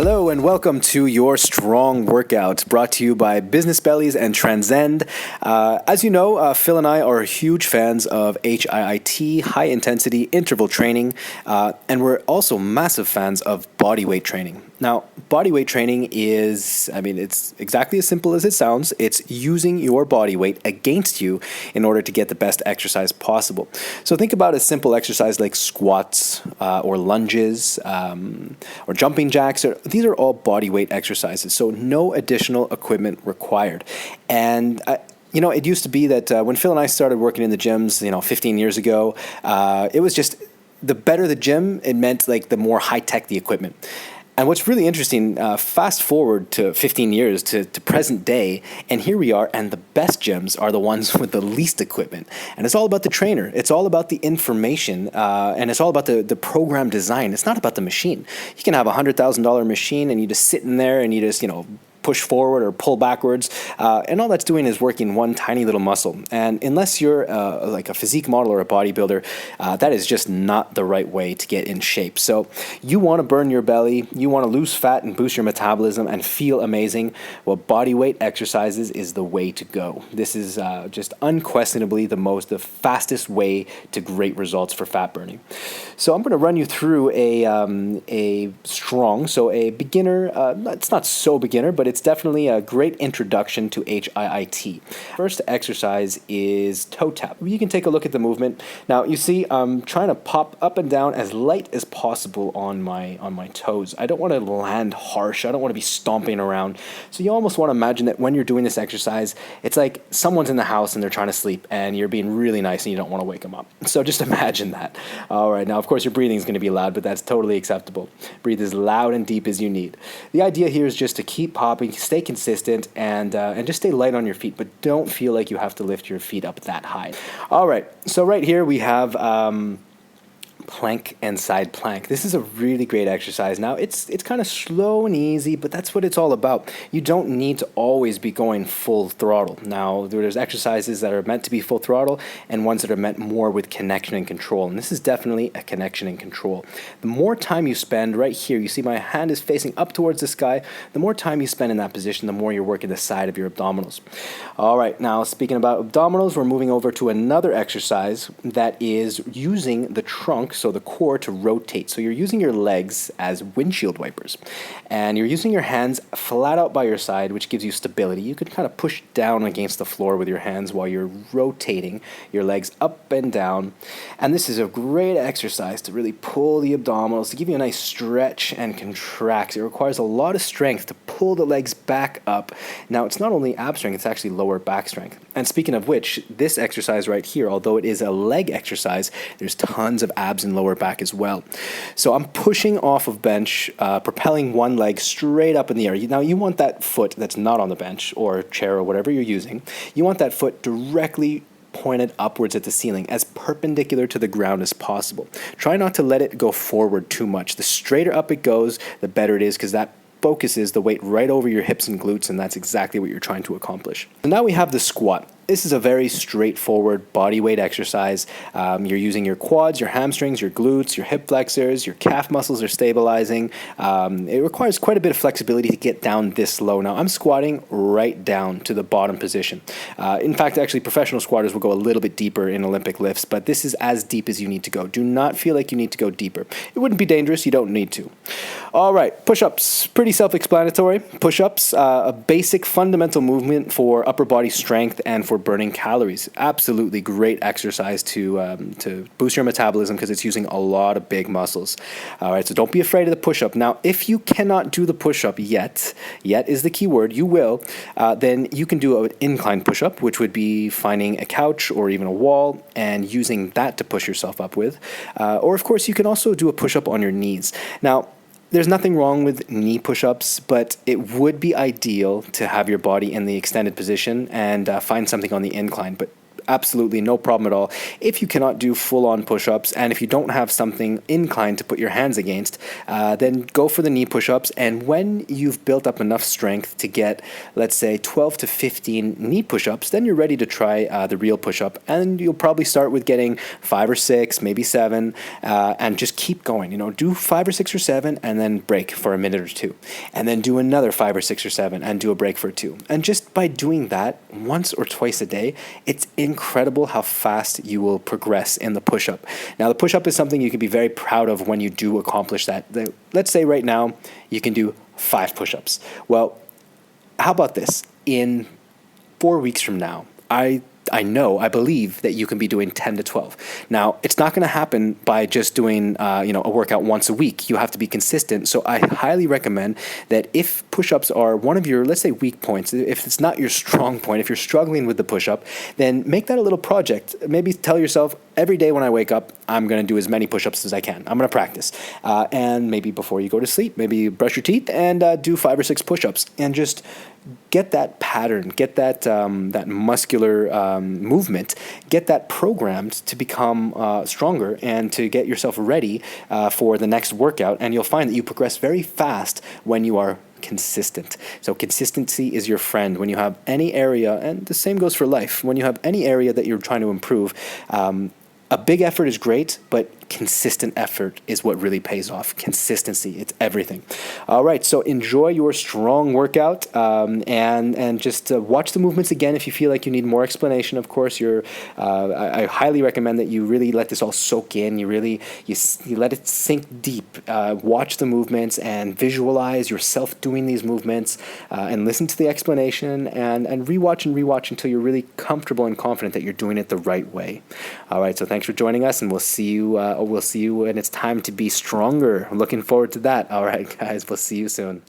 Hello and welcome to your Strong Workout, brought to you by Business Bellies and Transcend. As you know, Phil and I are huge fans of HIIT, high intensity interval training, and we're also massive fans of bodyweight training. Now, bodyweight training is, it's exactly as simple as it sounds. It's using your body weight against you in order to get the best exercise possible. So think about a simple exercise like squats or lunges or jumping jacks. These are all body weight exercises, so no additional equipment required. And it used to be that when Phil and I started working in the gyms, 15 years ago, it was just the better the gym, it meant like the more high-tech the equipment. And what's really interesting, fast forward to 15 years to present day, and here we are, and the best gyms are the ones with the least equipment. And it's all about the trainer. It's all about the information, and it's all about the program design. It's not about the machine. You can have a $100,000 machine, and you just sit in there, and you just, push forward or pull backwards, and all that's doing is working one tiny little muscle. And unless you're like a physique model or a bodybuilder, that is just not the right way to get in shape. So you want to burn your belly, you want to lose fat and boost your metabolism and feel amazing. Well, body weight exercises is the way to go. This is just unquestionably the fastest way to great results for fat burning. So I'm going to run you through a beginner. It's not so beginner, but it's definitely a great introduction to HIIT. First exercise is toe tap. You can take a look at the movement. Now you see I'm trying to pop up and down as light as possible on my toes. I don't want to land harsh. I don't want to be stomping around. So you almost want to imagine that when you're doing this exercise, it's like someone's in the house and they're trying to sleep and you're being really nice and you don't want to wake them up. So just imagine that. All right, now of course your breathing is going to be loud, but that's totally acceptable. Breathe as loud and deep as you need. The idea here is just to keep popping, stay consistent, and just stay light on your feet, but don't feel like you have to lift your feet up that high. All right, so right here we have plank and side plank. This is a really great exercise. Now it's kind of slow and easy, but that's what it's all about. You don't need to always be going full throttle. Now there's exercises that are meant to be full throttle and ones that are meant more with connection and control, and this is definitely a connection and control. The more time you spend right here, you see my hand is facing up towards the sky, the more time you spend in that position, the more you're working the side of your abdominals. All right, now speaking about abdominals, we're moving over to another exercise that is using the trunk, so the core, to rotate. So you're using your legs as windshield wipers, and you're using your hands flat out by your side, which gives you stability. You can kind of push down against the floor with your hands while you're rotating your legs up and down. And this is a great exercise to really pull the abdominals, to give you a nice stretch and contract. It requires a lot of strength to pull the legs back up. Now, it's not only ab strength, it's actually lower back strength. And speaking of which, this exercise right here, although it is a leg exercise, there's tons of abs and lower back as well. So I'm pushing off of bench, propelling one leg straight up in the air. Now you want that foot that's not on the bench or chair or whatever you're using, you want that foot directly pointed upwards at the ceiling, as perpendicular to the ground as possible. Try not to let it go forward too much. The straighter up it goes, the better it is, because that focuses the weight right over your hips and glutes, and that's exactly what you're trying to accomplish. So now we have the squat. This is a very straightforward body weight exercise. You're using your quads, your hamstrings, your glutes, your hip flexors, your calf muscles are stabilizing. It requires quite a bit of flexibility to get down this low. Now I'm squatting right down to the bottom position. In fact, actually professional squatters will go a little bit deeper in Olympic lifts, but this is as deep as you need to go. Do not feel like you need to go deeper. It wouldn't be dangerous, you don't need to. All right, push-ups, pretty self-explanatory. Push-ups, a basic fundamental movement for upper body strength and for burning calories. Absolutely great exercise to boost your metabolism because it's using a lot of big muscles. All right, so don't be afraid of the push-up. Now, if you cannot do the push-up yet is the key word, you will, then you can do an incline push-up, which would be finding a couch or even a wall and using that to push yourself up with. Or, of course, you can also do a push-up on your knees. Now, there's nothing wrong with knee push-ups, but it would be ideal to have your body in the extended position and find something on the incline. But absolutely no problem at all. If you cannot do full-on push-ups, and if you don't have something inclined to put your hands against, then go for the knee push-ups. And when you've built up enough strength to get, let's say, 12 to 15 knee push-ups, then you're ready to try the real push-up. And you'll probably start with getting 5 or 6, maybe 7, and just keep going. Do 5 or 6 or 7, and then break for a minute or two, and then do another 5 or 6 or 7, and do a break for 2. And just by doing that once or twice a day, it's incredible how fast you will progress in the push-up. Now, the push-up is something you can be very proud of when you do accomplish that. Let's say right now you can do 5 push-ups. Well, how about this? In 4 weeks from now, I believe that you can be doing 10 to 12. Now, it's not going to happen by just doing, a workout once a week. You have to be consistent. So I highly recommend that if push-ups are one of your, let's say, weak points, if it's not your strong point, if you're struggling with the push-up, then make that a little project. Maybe tell yourself, every day when I wake up, I'm going to do as many push-ups as I can. I'm going to practice. And maybe before you go to sleep, maybe brush your teeth and do 5 or 6 push-ups, and just get that pattern, get that muscular movement, get that programmed to become stronger and to get yourself ready for the next workout. And you'll find that you progress very fast when you are consistent. So consistency is your friend. When you have any area, and the same goes for life, when you have any area that you're trying to improve, a big effort is great, but consistent effort is what really pays off. Consistency, it's everything. All right, so enjoy your strong workout, and just watch the movements again if you feel like you need more explanation. Of course, I highly recommend that you really let this all soak in. You let it sink deep. Watch the movements and visualize yourself doing these movements, and listen to the explanation, and rewatch until you're really comfortable and confident that you're doing it the right way. All right, so thanks for joining us, and we'll see you when it's time to be stronger. I'm looking forward to that. All right, guys, we'll see you soon.